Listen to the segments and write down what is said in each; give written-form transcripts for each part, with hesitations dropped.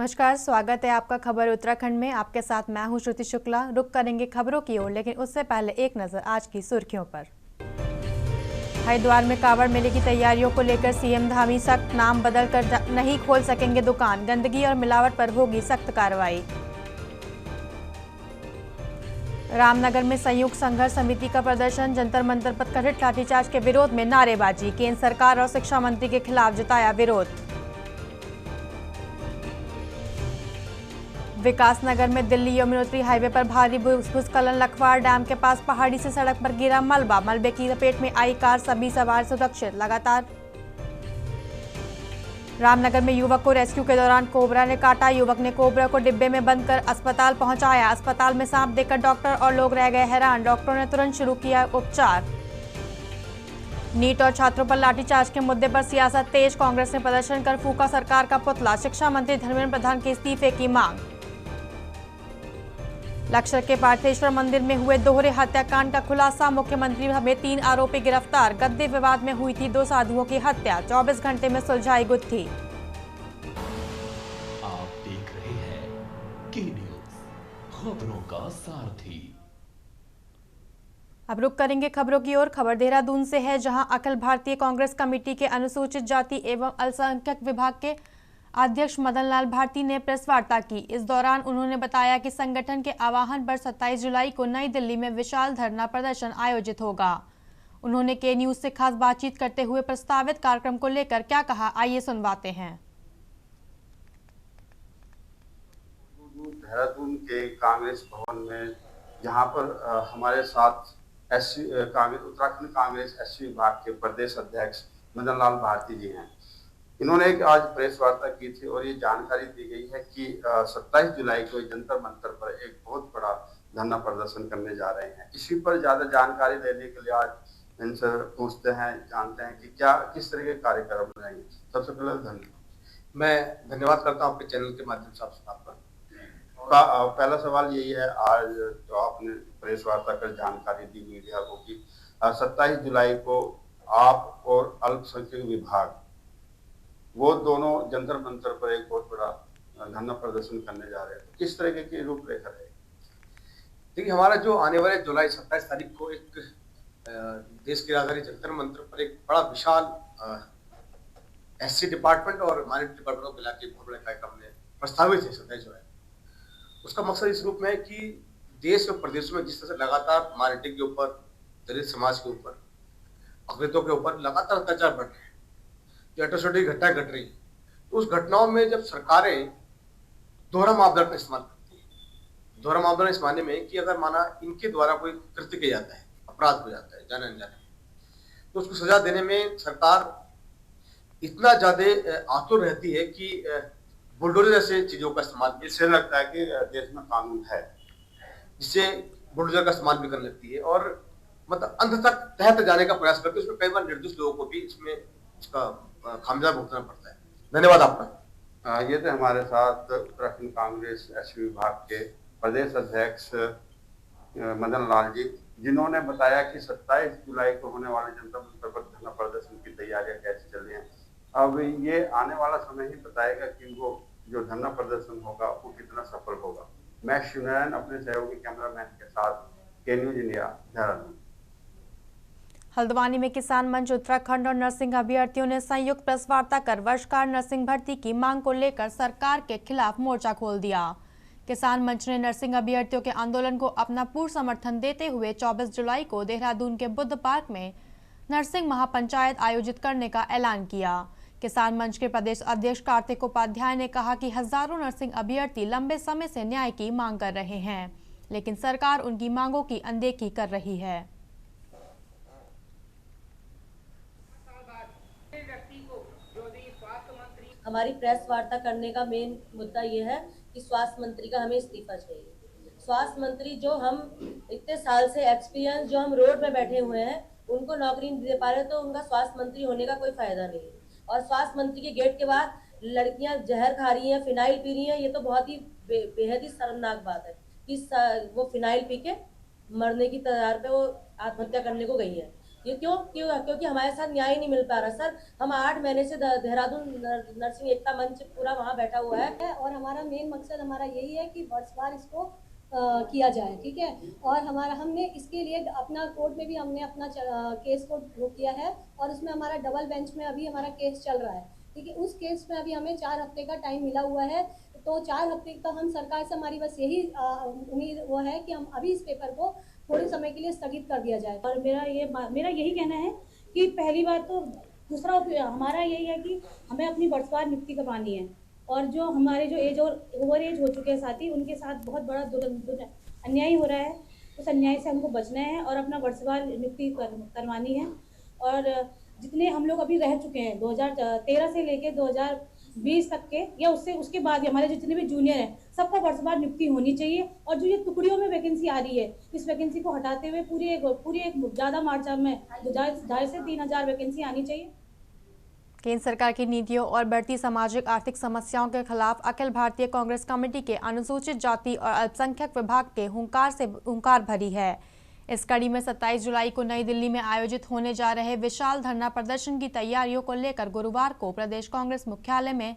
नमस्कार, स्वागत है आपका खबर उत्तराखंड में। आपके साथ मैं हूं श्रुति शुक्ला। रुक करेंगे खबरों की ओर, लेकिन उससे पहले एक नजर आज की सुर्खियों पर। हरिद्वार में कांवड़ मेले की तैयारियों को लेकर सीएम धामी सख्त, नाम बदलकर नहीं खोल सकेंगे दुकान, गंदगी और मिलावट पर होगी सख्त कार्रवाई। रामनगर में संयुक्त संघर्ष समिति का प्रदर्शन, जंतर मंतर पर कथित लाठीचार्ज के विरोध में नारेबाजी, केंद्र सरकार और शिक्षा मंत्री के खिलाफ जताया विरोध। विकासनगर में दिल्ली यमुनोत्री हाईवे पर भारी भूस्खलन, लखवाड़ डैम के पास पहाड़ी से सड़क पर गिरा मलबा, मलबे की लपेट में आई कार, सभी सवार सुरक्षित। लगातार रामनगर में युवक को रेस्क्यू के दौरान कोबरा ने काटा, युवक ने कोबरा को डिब्बे में बंद कर अस्पताल पहुंचाया। अस्पताल में सांप देखकर डॉक्टर और लोग रह गए हैरान, डॉक्टरों ने तुरंत शुरू किया उपचार। नीट और छात्रों पर लाठीचार्ज के मुद्दे पर सियासत तेज, कांग्रेस ने प्रदर्शन कर फूका सरकार का पुतला, शिक्षा मंत्री धर्मेंद्र प्रधान के इस्तीफे की मांग। लक्सर के पार्थेश्वर मंदिर में हुए दोहरे हत्याकांड का खुलासा, मुख्यमंत्री समेत 3 आरोपी गिरफ्तार, गद्दे विवाद में हुई थी 2 साधुओं की हत्या, 24 घंटे में सुलझाई गुत्थी। आप देख रहे हैं की न्यूज़, खबरों का सारथी। अब रुक करेंगे खबरों की ओर। खबर देहरादून से है, जहां अखिल भारतीय कांग्रेस कमेटी के अनुसूचित जाति एवं अल्पसंख्यक विभाग के अध्यक्ष मदन लाल भारती ने प्रेस वार्ता की। इस दौरान उन्होंने बताया कि संगठन के आह्वान पर 27 जुलाई को नई दिल्ली में विशाल धरना प्रदर्शन आयोजित होगा। उन्होंने के न्यूज से खास बातचीत करते हुए प्रस्तावित कार्यक्रम को लेकर क्या कहा, आइए सुनवाते हैं। देहरादून के कांग्रेस भवन में, जहां पर हमारे साथ उत्तराखंड कांग्रेस एससी विभाग के प्रदेश अध्यक्ष मदन लाल भारती जी हैं। इन्होंने एक आज प्रेस वार्ता की थी और ये जानकारी दी गई है कि 27 जुलाई को जंतर मंतर पर एक बहुत बड़ा धरना प्रदर्शन करने जा रहे हैं। इसी पर ज्यादा जानकारी लेने के लिए आज इनसे पूछते हैं, जानते हैं कि क्या किस तरह के कार्यक्रम रहेंगे। सबसे पहले धन्यवाद। मैं धन्यवाद करता हूँ आपके चैनल के माध्यम से आपका। पहला सवाल यही है, आज जो आपने प्रेस वार्ता कर जानकारी दी मीडिया को कि 27 जुलाई को आप और अल्पसंख्यक विभाग वो दोनों जंतर मंतर पर एक बहुत बड़ा धरना प्रदर्शन करने जा रहे हैं, किस तरह की रूपरेखा है? देखिए, हमारा जो आने वाले जुलाई 27 तारीख को एक देश की राजधानी जंतर मंतर पर एक बड़ा विशाल एससी डिपार्टमेंट और माइनॉरिटी डिपार्टमेंट को मिला के बहुत बड़ा कार्यक्रम ने प्रस्तावित है 27 जुलाई। उसका मकसद इस रूप में है कि देश और प्रदेशों में जिस तरह से लगातार माइनॉरिटी के ऊपर, दलित समाज के ऊपर, अग्रतों के ऊपर लगातार अत्याचार बढ़ रहे हैं, जो एट्रोसिटी घटनाएं घट रही है, तो उस घटनाओं में जब सरकारें दोहरा मापदंड का इस्तेमाल करती है, दोहरा मापदंड इस मायने में कि अगर माना इनके द्वारा कोई कृत्य किया जाता है, अपराध हो जाता है जाने अनजाने, तो उसको सजा देने में सरकार इतना ज्यादा आतुर रहती है कि बुलडोजर जैसे चीजों का इस्तेमाल, इससे लगता है कि देश में कानून है, जिससे बुलडोजर का इस्तेमाल भी करने लगती है और मतलब अंत तक तह तक जाने का प्रयास करती है। उसमें कई बार निर्दोष लोगों को भी इसमें उसका खामियाजा भुगतना पड़ता है। धन्यवाद आपका। ये थे हमारे साथ उत्तराखंड कांग्रेस एससी विभाग के प्रदेश अध्यक्ष मदन लाल जी, जिन्होंने बताया कि 27 जुलाई को होने वाले जंतर मंतर पर धरना प्रदर्शन की तैयारियां कैसे चल रही हैं। अब ये आने वाला समय ही बताएगा कि वो जो धरना प्रदर्शन होगा वो कितना सफल होगा। मैं शिवनारायण अपने सहयोगी कैमरामैन के साथ, के न्यूज इंडिया, देहरादून। हल्द्वानी में किसान मंच उत्तराखंड और नर्सिंग अभ्यर्थियों ने संयुक्त प्रेस वार्ता कर वर्षकार नर्सिंग भर्ती की मांग को लेकर सरकार के खिलाफ मोर्चा खोल दिया। किसान मंच ने नर्सिंग अभ्यर्थियों के आंदोलन को अपना पूर्ण समर्थन देते हुए 24 जुलाई को देहरादून के बुद्ध पार्क में नर्सिंग महापंचायत आयोजित करने का ऐलान किया। किसान मंच के प्रदेश अध्यक्ष कार्तिक उपाध्याय ने कहा कि हजारों नर्सिंग अभ्यर्थी लंबे समय से न्याय की मांग कर रहे हैं, लेकिन सरकार उनकी मांगों की अनदेखी कर रही है। हमारी प्रेस वार्ता करने का मेन मुद्दा ये है कि स्वास्थ्य मंत्री का हमें इस्तीफा चाहिए। स्वास्थ्य मंत्री जो हम इतने साल से एक्सपीरियंस, जो हम रोड में बैठे हुए हैं, उनको नौकरी नहीं दे पा रहे, तो उनका स्वास्थ्य मंत्री होने का कोई फायदा नहीं है। और स्वास्थ्य मंत्री के गेट के बाहर लड़कियां जहर खा रही हैं, फिनाइल पी रही हैं। ये तो बहुत ही बेहद ही शर्मनाक बात है कि वो फिनाइल पी के मरने की तैयार पे वो आत्महत्या करने को गई है। ये क्योंकि हमारे साथ न्याय नहीं मिल पा रहा सर। हम 8 महीने से देहरादून नरसिंह एकता मंच पूरा वहाँ बैठा हुआ है और हमारा मेन मकसद हमारा यही है कि वर्षवार इसको किया जाए, ठीक है। और हमने इसके लिए अपना कोर्ट में भी हमने अपना केस को वो किया है और उसमें हमारा डबल बेंच में अभी हमारा केस चल रहा है, ठीक है। उस केस में अभी हमें 4 हफ्ते का टाइम मिला हुआ है, तो 4 हफ्ते तो हम सरकार से हमारी बस यही उम्मीद वो है कि हम अभी इस पेपर को थोड़े समय के लिए स्थगित कर दिया जाए। और मेरा यही कहना है कि पहली बात तो दूसरा हमारा यही है कि हमें अपनी वर्षवार नियुक्ति करवानी है और जो हमारे जो एज और ओवर एज हो चुके हैं साथी, उनके साथ बहुत बड़ा अन्याय हो रहा है। उस अन्याय से हमको बचना है और अपना वर्षवार नियुक्ति करवानी है। और जितने हम लोग अभी रह चुके हैं 2013 से लेके 2020 तक के या उसके बाद हमारे जितने भी जूनियर हैं सबको वर्षवार नियुक्ति होनी चाहिए। और जो ये टुकड़ियों में वैकेंसी आ रही है, इस वैकेंसी को हटाते हुए पूरी एक ज़्यादा मात्रा में 2,500 से 3,000 वैकेंसी आनी चाहिए। केंद्र सरकार की नीतियों और बढ़ती सामाजिक आर्थिक समस्याओं के खिलाफ अखिल भारतीय कांग्रेस कमेटी के अनुसूचित जाति और अल्पसंख्यक विभाग के हुंकार भरी है। इस कड़ी में 27 जुलाई को नई दिल्ली में आयोजित होने जा रहे विशाल धरना प्रदर्शन की तैयारियों को लेकर गुरुवार को प्रदेश कांग्रेस मुख्यालय में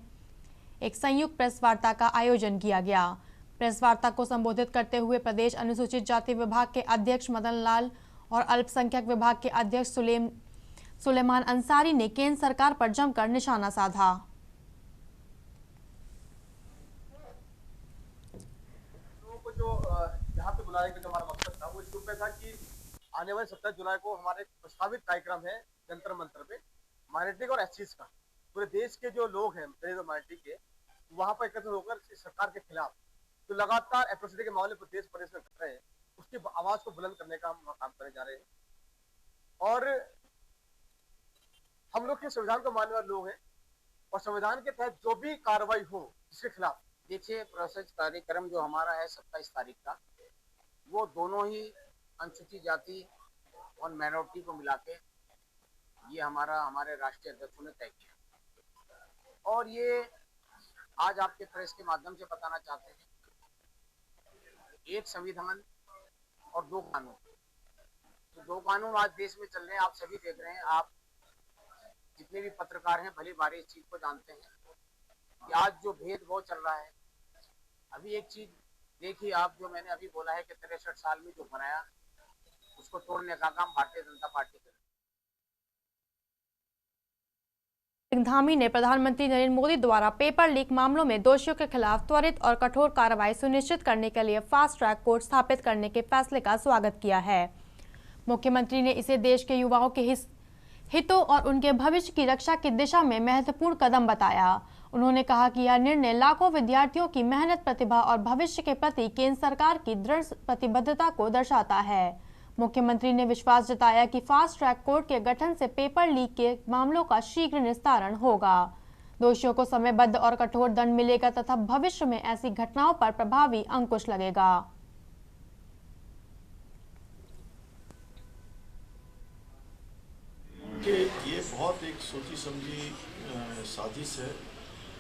एक संयुक्त प्रेस वार्ता का आयोजन किया गया। प्रेस वार्ता को संबोधित करते हुए प्रदेश अनुसूचित जाति विभाग के अध्यक्ष मदन लाल और अल्पसंख्यक विभाग के अध्यक्ष सुलेमान अंसारी ने केंद्र सरकार पर जमकर निशाना साधा। लोगों को जो यहाँ पे बुलाने का जो हमारा मकसद था वो इस रूप में था कि आने वाले 27 जुलाई को हमारे प्रस्तावित कार्यक्रम है जंतर मंतर पे माइनॉरिटी और एससीज का, पूरे देश के जो लोग हैं माइनॉरिटी के, वहाँ पर एकत्र होकर सरकार के खिलाफ जो लगातार एट्रोसिटी के मामले पर देश प्रदेश में घट रहे हैं उसकी आवाज को बुलंद करने का हम काम करने जा रहे हैं। और हम लोग के संविधान को मानने वाले लोग हैं और संविधान के तहत जो भी कार्रवाई हो इसके खिलाफ। देखिए, प्रोसेस कार्यक्रम जो हमारा है 27 तारीख का, वो दोनों ही अनुसूचित जाति और माइनॉरिटी को मिला के ये हमारे राष्ट्रीय अध्यक्षों ने तय किया। और ये आज आपके प्रेस के माध्यम से बताना चाहते हैं, एक संविधान और 2 कानून, तो 2 कानून आज देश में चल रहे हैं। आप सभी देख रहे हैं, आप जितने भी पत्रकार हैं भली भारी इस चीज को जानते हैं कि आज जो भेदभाव चल रहा है। अभी एक चीज देखिए आप, जो मैंने अभी बोला है कि 63 साल में जो बनाया उसको तोड़ने का काम भारतीय जनता पार्टी कर रही है। धामी ने प्रधानमंत्री नरेंद्र मोदी द्वारा पेपर लीक मामलों में दोषियों के खिलाफ त्वरित और कठोर कार्रवाई सुनिश्चित करने के लिए फास्ट ट्रैक कोर्ट स्थापित करने के फैसले का स्वागत किया है। मुख्यमंत्री ने इसे देश के युवाओं के हितों और उनके भविष्य की रक्षा की दिशा में महत्वपूर्ण कदम बताया। उन्होंने कहा कि यह निर्णय लाखों विद्यार्थियों की मेहनत, प्रतिभा और भविष्य के प्रति केंद्र सरकार की दृढ़ प्रतिबद्धता को दर्शाता है। मुख्यमंत्री ने विश्वास जताया कि फास्ट ट्रैक कोर्ट के गठन से पेपर लीक के मामलों का शीघ्र निस्तारण होगा, दोषियों को समयबद्ध और कठोर दंड मिलेगा तथा भविष्य में ऐसी घटनाओं पर प्रभावी अंकुश लगेगा। कि ये बहुत एक सोची समझी साजिश है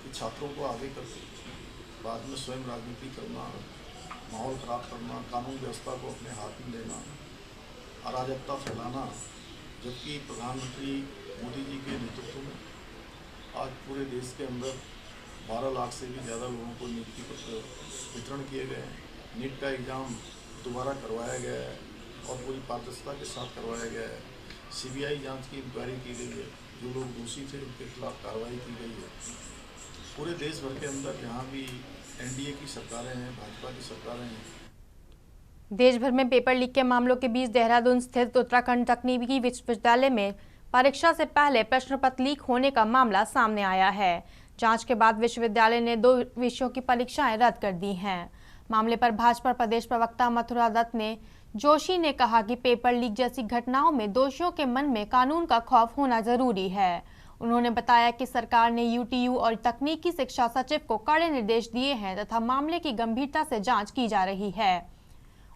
कि छात्रों को आगे करके बाद में स्वयं राजनीति करना, माहौल खराब करना, कानून व्यवस्था को अपने हाथ में लेना, अराजकता फैलाना। जबकि प्रधानमंत्री मोदी जी के नेतृत्व में आज पूरे देश के अंदर 12 लाख से भी ज़्यादा लोगों को नियुक्ति पत्र वितरण किए गए हैं। नीट का एग्ज़ाम दोबारा करवाया गया है और पूरी पारदर्शिता के साथ करवाया गया है। सीबीआई जांच की इंक्वायरी की गई है, जो लोग दोषी थे उनके खिलाफ कार्रवाई की गई है। पूरे देश भर के अंदर जहाँ भी एनडीए की सरकारें हैं, भाजपा की सरकारें हैं। देश भर में पेपर लीक के मामलों के बीच देहरादून स्थित उत्तराखंड तकनीकी विश्वविद्यालय में परीक्षा से पहले प्रश्न पत्र लीक होने का मामला सामने आया है। जांच के बाद विश्वविद्यालय ने 2 विषयों की परीक्षाएं रद्द कर दी हैं। मामले पर भाजपा प्रदेश प्रवक्ता मथुरा दत्त जोशी ने कहा कि पेपर लीक जैसी घटनाओं में दोषियों के मन में कानून का खौफ होना जरूरी है। उन्होंने बताया कि सरकार ने यूटीयू और तकनीकी शिक्षा सचिव को कड़े निर्देश दिए हैं तथा मामले की गंभीरता से जांच की जा रही है।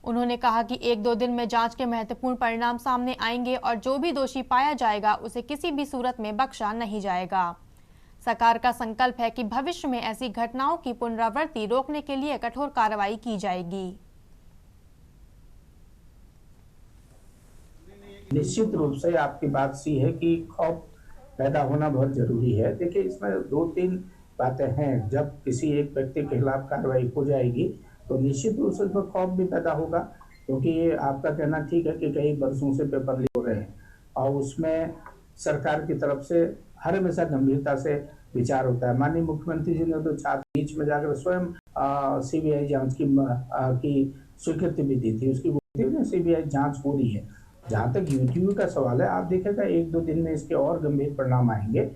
उन्होंने कहा कि 1-2 दिन में जांच के महत्वपूर्ण परिणाम सामने आएंगे और जो भी दोषी पाया जाएगा उसे किसी भी सूरत में बख्शा नहीं जाएगा। सरकार का संकल्प है कि भविष्य में ऐसी घटनाओं की पुनरावृत्ति रोकने के लिए कठोर कार्रवाई की जाएगी। निश्चित रूप से आपकी बात सी है कि खौफ पैदा होना बहुत जरूरी है। देखिए, इसमें 2-3 बातें हैं। जब किसी एक व्यक्ति के खिलाफ कार्रवाई हो जाएगी तो निश्चित रूप से उसमें खौफ भी पैदा होगा, क्योंकि ये आपका कहना ठीक है कि कई वर्षों से पेपर लीक हो रहे हैं और उसमें सरकार की तरफ से हर हमेशा गंभीरता से विचार होता है। माननीय मुख्यमंत्री जी ने तो छात्र बीच में जाकर स्वयं सीबीआई जांच की स्वीकृति भी दी थी। उसकी सीबीआई जांच हो रही है। जहां तक यूट्यूब का सवाल है, आप देखेगा 1-2 दिन में इसके और गंभीर परिणाम आएंगे।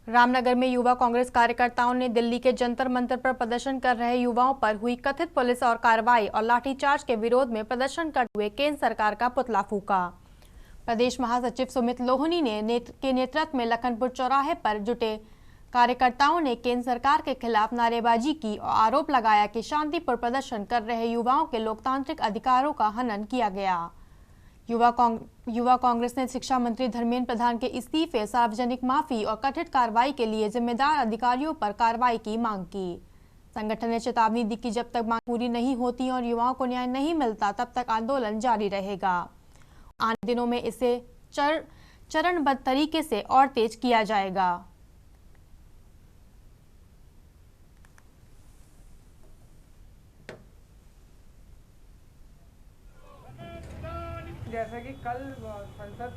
रामनगर में युवा कांग्रेस कार्यकर्ताओं ने दिल्ली के जंतर मंतर पर प्रदर्शन कर रहे युवाओं पर हुई कथित पुलिस और कार्रवाई और लाठीचार्ज के विरोध में प्रदर्शन करते हुए केंद्र सरकार का पुतला फूका। प्रदेश महासचिव सुमित लोहनी के नेतृत्व में लखनपुर चौराहे पर जुटे कार्यकर्ताओं ने केंद्र सरकार के खिलाफ नारेबाजी की और आरोप लगाया कि शांतिपूर्ण प्रदर्शन कर रहे युवाओं के लोकतांत्रिक अधिकारों का हनन किया गया। युवा कांग्रेस ने शिक्षा मंत्री धर्मेंद्र प्रधान के इस्तीफे, सार्वजनिक माफी और कथित कार्रवाई के लिए जिम्मेदार अधिकारियों पर कार्रवाई की मांग की। संगठन ने चेतावनी दी कि जब तक मांग पूरी नहीं होती और युवाओं को न्याय नहीं मिलता तब तक आंदोलन जारी रहेगा। आने दिनों में इसे चरणबद्ध तरीके से और तेज किया जाएगा। जैसे कि कल संसद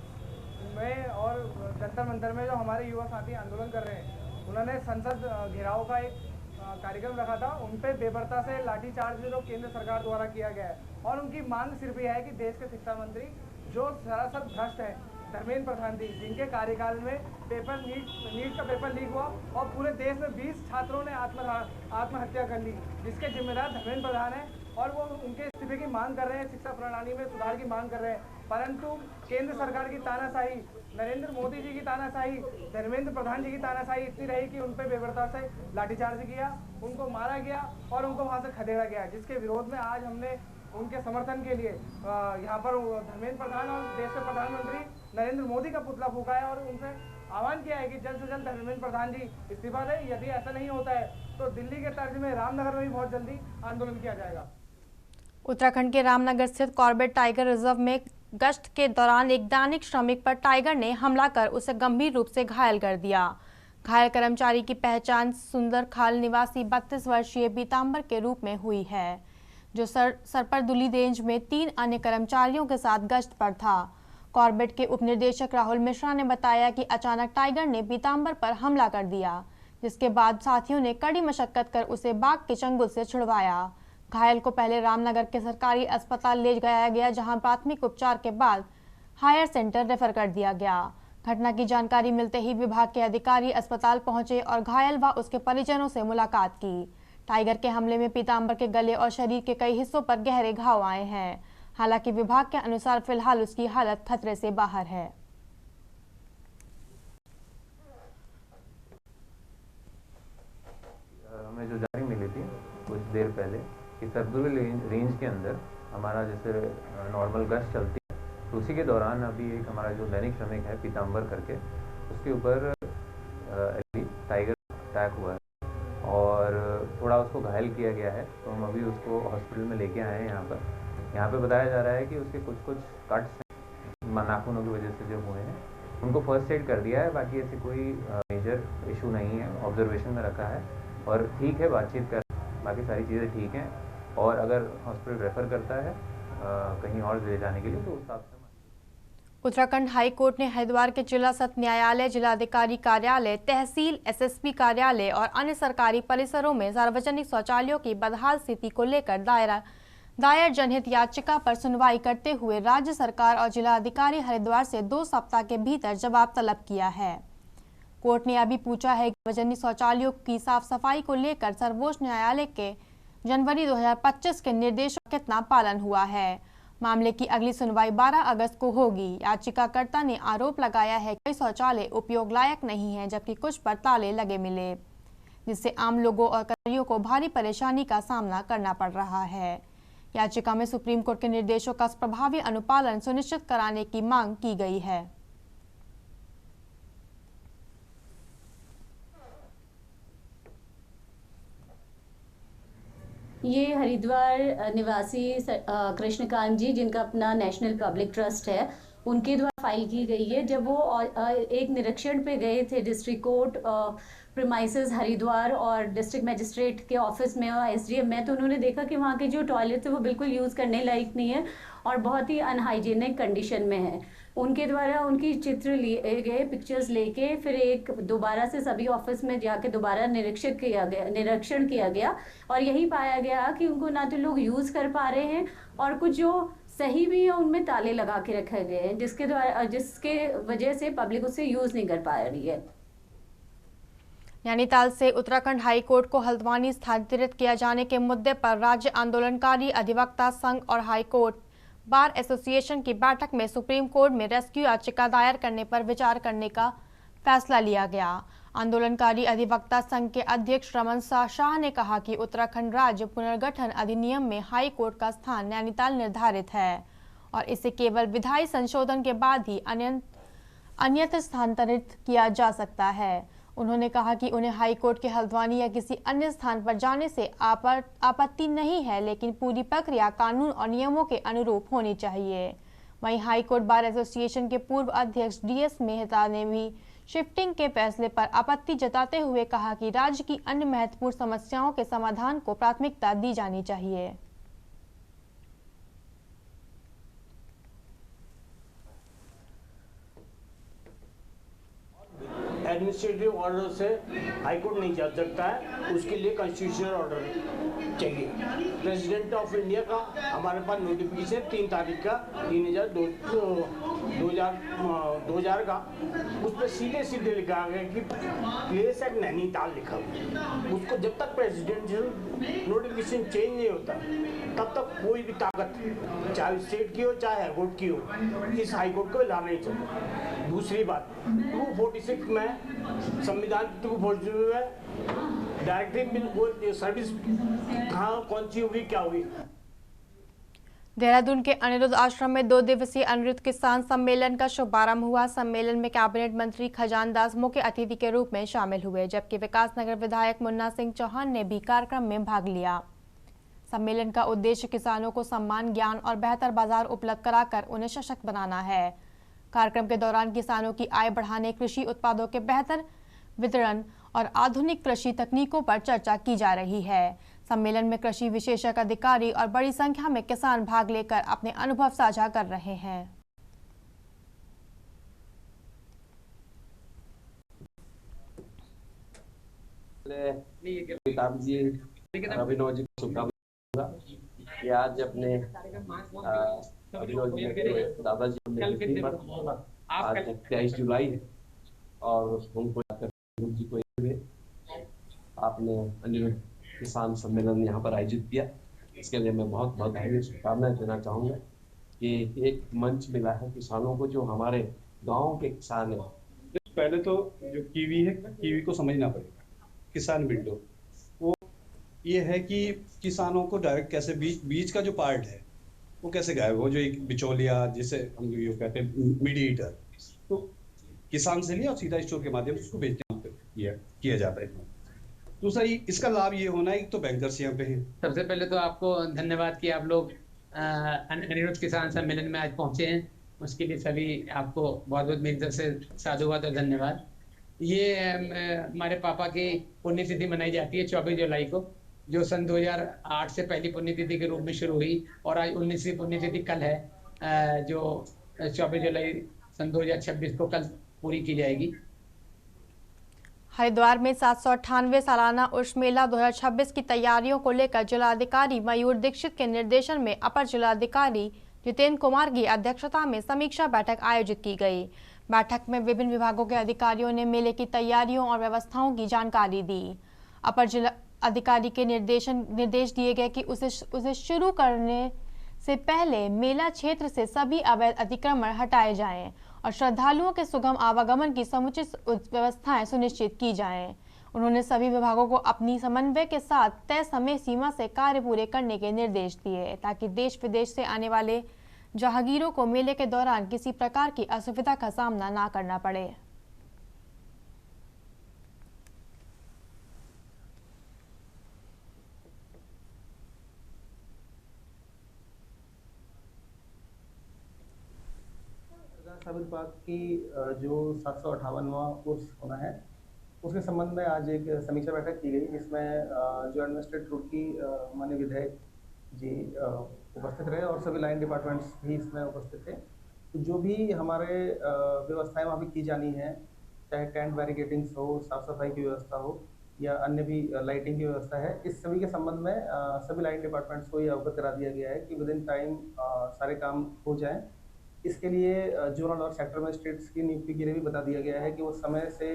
में और जंतर मंतर में जो हमारे युवा साथी आंदोलन कर रहे हैं, उन्होंने संसद घेराव का एक कार्यक्रम रखा था। उन पे बेबर्ता से लाठीचार्ज जो केंद्र सरकार द्वारा किया गया है और उनकी मांग सिर्फ यह है कि देश के शिक्षा मंत्री जो सरासर भ्रष्ट है धर्मेंद्र प्रधान जी, जिनके कार्यकाल में नीट का पेपर लीक हुआ और पूरे देश में 20 छात्रों ने आत्महत्या कर ली, जिसके जिम्मेदार धर्मेंद्र प्रधान है और वो उनके इस्तीफे की मांग कर रहे हैं, शिक्षा प्रणाली में सुधार की मांग कर रहे हैं। परंतु केंद्र सरकार की तानाशाही, नरेंद्र मोदी जी की तानाशाही, धर्मेंद्र प्रधान जी की तानाशाही इतनी रही कि उन पर बेबर्ता से लाठीचार्ज किया, उनको मारा गया और उनको वहां से खदेड़ा गया, जिसके विरोध में आज हमने उनके समर्थन के लिए यहाँ पर धर्मेंद्र प्रधान और देश के प्रधानमंत्री नरेंद्र मोदी का पुतला फूका है और उनसे आह्वान किया है कि जल्द से जल्द धर्मेंद्र प्रधान जी इस्तीफा दें। यदि ऐसा नहीं होता है तो दिल्ली के तर्ज में रामनगर में भी बहुत जल्दी आंदोलन किया जाएगा। उत्तराखंड के रामनगर स्थित कॉर्बेट टाइगर रिजर्व में गश्त के दौरान एक दैनिक श्रमिक पर टाइगर ने हमला कर उसे गंभीर रूप से घायल कर दिया। घायल कर्मचारी की पहचान सुंदर खाल निवासी 32 वर्षीय पीताम्बर के रूप में हुई है, जो सरपरदुली रेंज में 3 अन्य कर्मचारियों के साथ गश्त पर था। कॉर्बेट के उपनिदेशक राहुल मिश्रा ने बताया कि अचानक टाइगर ने पीताम्बर पर हमला कर दिया, जिसके बाद साथियों ने कड़ी मशक्कत कर उसे बाघ के चंगुल से छुड़वाया। घायल को पहले रामनगर के सरकारी अस्पताल ले जाया गया, जहां प्राथमिक उपचार के बाद हायर सेंटर रेफर कर दिया गया। घटना की जानकारी मिलते ही विभाग के अधिकारी अस्पताल पहुंचे और घायल व उसके परिजनों से मुलाकात की। टाइगर के हमले में पीताम्बर के गले और शरीर के कई हिस्सों पर गहरे घाव आए हैं। हालांकि विभाग के अनुसार फिलहाल उसकी हालत खतरे से बाहर है। हमें जो जानकारी मिली थी कुछ देर पहले कि सरपरदुली रेंज के अंदर हमारा जैसे नॉर्मल गश्त चलती है, तो उसी के दौरान अभी एक हमारा जो दैनिक श्रमिक है पीताम्बर करके, उसके ऊपर टाइगर अटैक हुआ है और थोड़ा उसको घायल किया गया है। तो हम अभी उसको हॉस्पिटल में लेके आए हैं। यहाँ पे बताया जा रहा है कि उसके कुछ कट्स नाखूनों की वजह से जो हुए हैं, उनको फर्स्ट एड कर दिया है। बाकी ऐसी कोई मेजर इशू नहीं है, ऑब्जर्वेशन में रखा है और ठीक है, बातचीत कर, बाकी सारी चीज़ें ठीक हैं। और अगर हॉस्पिटल रेफर करता है कहीं और ले जाने के लिए तो उस हिसाब से। उत्तराखंड हाई कोर्ट ने हरिद्वार के जिला सत्र न्यायालय, जिलाधिकारी कार्यालय, तहसील, एसएसपी कार्यालय और अन्य सरकारी परिसरों में सार्वजनिक शौचालयों की बदहाल स्थिति को लेकर दायर जनहित याचिका पर सुनवाई करते हुए राज्य सरकार और जिलाधिकारी हरिद्वार से 2 सप्ताह के भीतर जवाब तलब किया है। कोर्ट ने अभी पूछा है कि सार्वजनिक शौचालयों की साफ सफाई को लेकर सर्वोच्च न्यायालय के जनवरी 2025 के निर्देशों का कितना पालन हुआ है। मामले की अगली सुनवाई 12 अगस्त को होगी। याचिकाकर्ता ने आरोप लगाया है कि कई शौचालय उपयोग लायक नहीं है, जबकि कुछ पर ताले लगे मिले, जिससे आम लोगों और कर्मचारियों को भारी परेशानी का सामना करना पड़ रहा है। याचिका में सुप्रीम कोर्ट के निर्देशों का प्रभावी अनुपालन सुनिश्चित कराने की मांग की गई है। ये हरिद्वार निवासी कृष्णकांत जी, जिनका अपना नेशनल पब्लिक ट्रस्ट है, उनके द्वारा फाइल की गई है। जब वो एक निरीक्षण पे गए थे डिस्ट्रिक्ट कोर्ट प्रीमाइसेस हरिद्वार और डिस्ट्रिक्ट मजिस्ट्रेट के ऑफिस में और एसडीएम में, तो उन्होंने देखा कि वहाँ के जो टॉयलेट थे वो बिल्कुल यूज़ करने लायक नहीं है और बहुत ही अनहाइजीनिक कंडीशन में है। उनके द्वारा उनकी चित्र लिए गए, पिक्चर्स लेके फिर एक दोबारा से सभी ऑफिस में जाके दोबारा निरीक्षण किया गया और यही पाया गया कि उनको ना तो लोग यूज़ कर पा रहे हैं और कुछ जो सही भी है उनमें ताले लगा के रखे गए हैं, जिसके वजह से पब्लिक उसे यूज़ नहीं कर पा रही है। नैनीताल से उत्तराखंड हाई कोर्ट को हल्द्वानी स्थानांतरित किया जाने के मुद्दे पर राज्य आंदोलनकारी अधिवक्ता संघ और हाई कोर्ट बार एसोसिएशन की बैठक में सुप्रीम कोर्ट में रेस्क्यू याचिका दायर करने पर विचार करने का फैसला लिया गया। आंदोलनकारी अधिवक्ता संघ के अध्यक्ष रमन शाह ने कहा कि उत्तराखंड राज्य पुनर्गठन अधिनियम में हाई कोर्ट का स्थान नैनीताल निर्धारित है और इसे केवल विधायी संशोधन के बाद ही अन्यत्र स्थानांतरित किया जा सकता है। उन्होंने कहा कि उन्हें हाई कोर्ट के हल्द्वानी या किसी अन्य स्थान पर जाने से आपत्ति नहीं है, लेकिन पूरी प्रक्रिया कानून और नियमों के अनुरूप होनी चाहिए। वहीं हाई कोर्ट बार एसोसिएशन के पूर्व अध्यक्ष डीएस मेहता ने भी शिफ्टिंग के फैसले पर आपत्ति जताते हुए कहा कि राज्य की अन्य महत्वपूर्ण समस्याओं के समाधान को प्राथमिकता दी जानी चाहिए। एडमिनिस्ट्रेटिव ऑर्डर से हाई कोर्ट नहीं जा सकता है, उसके लिए कॉन्स्टिट्यूशनल ऑर्डर चाहिए। प्रेसिडेंट ऑफ इंडिया का हमारे पास नोटिफिकेशन 3 तारीख का 2000 का, उस पर सीधे लिखा गया कि प्लेस एट नैनीताल लिखा हुआ। उसको जब तक प्रेसिडेंशियल नोटिफिकेशन चेंज नहीं होता तब तक कोई भी ताकत, चाहे स्टेट की हो चाहे हाई कोर्ट की हो, इस हाई कोर्ट को हिलाना नहीं चाहिए। दूसरी बात, 246 में संविधान 246 में डायरेक्टिव सर्विस कहाँ कौन सी होगी, क्या होगी। देहरादून के अनिरुद्ध आश्रम में 2 दिवसीय अनिरुद्ध किसान सम्मेलन का शुभारंभ हुआ। सम्मेलन में कैबिनेट मंत्री खजान दास मुख्य अतिथि के रूप में शामिल हुए, जबकि विकासनगर विधायक मुन्ना सिंह चौहान ने भी कार्यक्रम में भाग लिया। सम्मेलन का उद्देश्य किसानों को सम्मान, ज्ञान और बेहतर बाजार उपलब्ध कराकर उन्हें सशक्त बनाना है। कार्यक्रम के दौरान किसानों की आय बढ़ाने, कृषि उत्पादों के बेहतर वितरण और आधुनिक कृषि तकनीकों पर चर्चा की जा रही है। सम्मेलन में कृषि विशेषज्ञ अधिकारी और बड़ी संख्या में किसान भाग लेकर अपने अनुभव साझा कर रहे हैं। अभिनव जी को शुभकामनाएं कि आज अपने अभिनव जी के दादाजी पर आज 23 जुलाई है और उनको जी को आपने अनिरुद्ध किसान सम्मेलन यहाँ पर आयोजित किया, इसके लिए मैं बहुत बहुत शुभकामनाएं देना चाहूँगा कि एक मंच मिला है किसानों को, जो हमारे गाँव के किसान हैं। पहले तो जो कीवी है, कीवी को समझना पड़ेगा। किसान विंडो वो ये है कि किसानों को डायरेक्ट कैसे बीज का जो पार्ट है वो कैसे गायब हो, जो एक बिचौलिया जिसे हम ये कहते हैं मीडिएटर, तो किसान से लिया और सीधा स्टोर के माध्यम से उसको बेचने किया जाता है। दूसरा इसका लाभ ये होना है तो बैंकर्स यहाँ पे हैं। सबसे पहले तो आपको धन्यवाद कि आप लोग अनिरुद्ध किसान सम्मेलन में आज पहुंचे हैं, उसके लिए सभी आपको बहुत बहुत मेरी तरफ से साधुवाद और धन्यवाद। ये हमारे पापा की पुण्यतिथि मनाई जाती है 24 जुलाई को, जो सन 2008 से पहली पुण्यतिथि के रूप में शुरू हुई और आज 19वीं पुण्यतिथि कल है, जो 24 जुलाई सन 2026 को कल पूरी की जाएगी। हरिद्वार में 798 सालाना उर्स मेला 2026 की तैयारियों को लेकर जिलाधिकारी मयूर दीक्षित के निर्देशन में अपर जिलाधिकारी जितेंद्र कुमार की अध्यक्षता में समीक्षा बैठक आयोजित की गई। बैठक में विभिन्न विभागों के अधिकारियों ने मेले की तैयारियों और व्यवस्थाओं की जानकारी दी। अपर जिला अधिकारी के निर्देश दिए गए कि उसे शुरू करने से पहले मेला क्षेत्र से सभी अवैध अतिक्रमण हटाए जाएं और श्रद्धालुओं के सुगम आवागमन की समुचित व्यवस्थाएं सुनिश्चित की जाएं। उन्होंने सभी विभागों को अपनी समन्वय के साथ तय समय सीमा से कार्य पूरे करने के निर्देश दिए, ताकि देश विदेश से आने वाले जहांगीरों को मेले के दौरान किसी प्रकार की असुविधा का सामना ना करना पड़े। रक्षा विभाग की जो 758वां कोर्स होना है उसके संबंध में आज एक समीक्षा बैठक की गई, जिसमें जो एडमिनिस्ट्रेटिव रुड़की माननीय विधायक जी उपस्थित रहे और सभी लाइन डिपार्टमेंट्स भी इसमें उपस्थित थे। तो जो भी हमारे व्यवस्थाएं वहाँ पे की जानी है, चाहे टेंट बैरिकेडिंग्स हो, साफ सफाई की व्यवस्था हो या अन्य भी लाइटिंग की व्यवस्था है, इस सभी के संबंध में सभी लाइन डिपार्टमेंट्स को ये अवगत करा दिया गया है कि विद इन टाइम सारे काम हो जाएं। इसके लिए जोनल और सेक्टर मजिस्ट्रेट्स की नियुक्ति के लिए भी बता दिया गया है कि वो समय से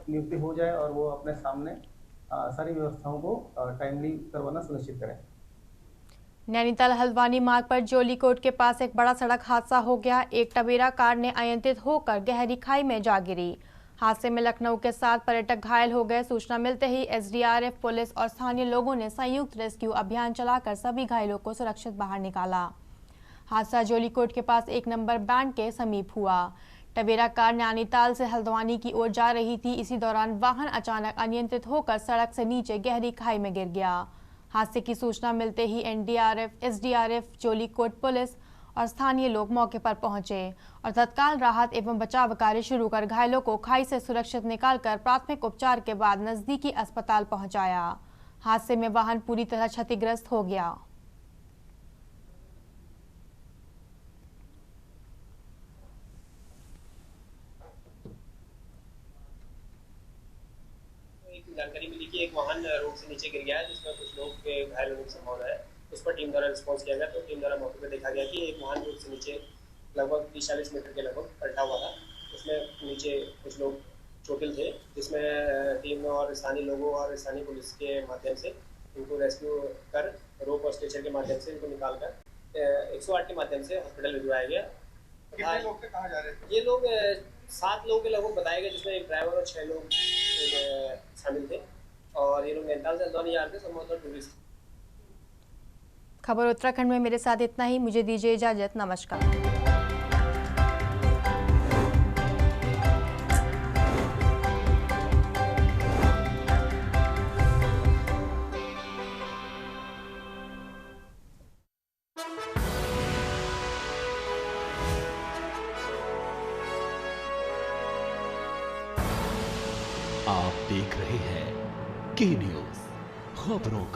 नियुक्ति हो जाए और वो अपने सामने सारी व्यवस्थाओं को टाइमली करवाना सुनिश्चित करें। नैनीताल हल्द्वानी मार्ग पर जोलीकोट के पास एक बड़ा सड़क हादसा हो गया। एक टवेरा कार ने अनियंत्रित होकर गहरी खाई में जा गिरी। हादसे में लखनऊ के 7 पर्यटक घायल हो गए। सूचना मिलते ही एसडीआरएफ, पुलिस और स्थानीय लोगों ने संयुक्त रेस्क्यू अभियान चलाकर सभी घायलों को सुरक्षित बाहर निकाला। हादसा जोलीकोट के पास 1 नंबर बैंड के समीप हुआ। टवेरा कार नैनीताल से हल्द्वानी की ओर जा रही थी। इसी दौरान वाहन अचानक अनियंत्रित होकर सड़क से नीचे गहरी खाई में गिर गया। हादसे की सूचना मिलते ही एनडीआरएफ, एसडीआरएफ, जोलीकोट पुलिस और स्थानीय लोग मौके पर पहुंचे और तत्काल राहत एवं बचाव कार्य शुरू कर घायलों को खाई से सुरक्षित निकालकर प्राथमिक उपचार के बाद नजदीकी अस्पताल पहुंचाया। हादसे में वाहन पूरी तरह क्षतिग्रस्त हो गया। जानकारी मिली कि एक वाहन रोड से नीचे गिर गया है, जिसमें कुछ लोग के घायल होने की संभावना है। उस पर टीम द्वारा रिस्पॉन्स किया गया, तो टीम द्वारा मौके पर देखा गया कि एक वाहन रोड से नीचे लगभग 30-40 मीटर के लगभग पलटा हुआ था। उसमें नीचे कुछ लोग चोटिल थे, जिसमें टीम और स्थानीय लोगों और स्थानीय पुलिस के माध्यम से उनको रेस्क्यू कर रोप और स्ट्रेचर के माध्यम से उनको निकाल कर 108 के माध्यम से हॉस्पिटल भिजवाया गया। कितने लोग थे, कहाँ जा रहे थे? ये लोग 7 लोगों के लगभग बताए गए, जिसमें एक ड्राइवर और 6 लोग शामिल थे और ये लोग नैनीताल से हल्द्वानी जा रहे थे, संभवतः टूरिस्ट। खबर उत्तराखंड में मेरे साथ इतना ही। मुझे दीजिए इजाजत। नमस्कार। आप देख रहे हैं के न्यूज़, खबरों का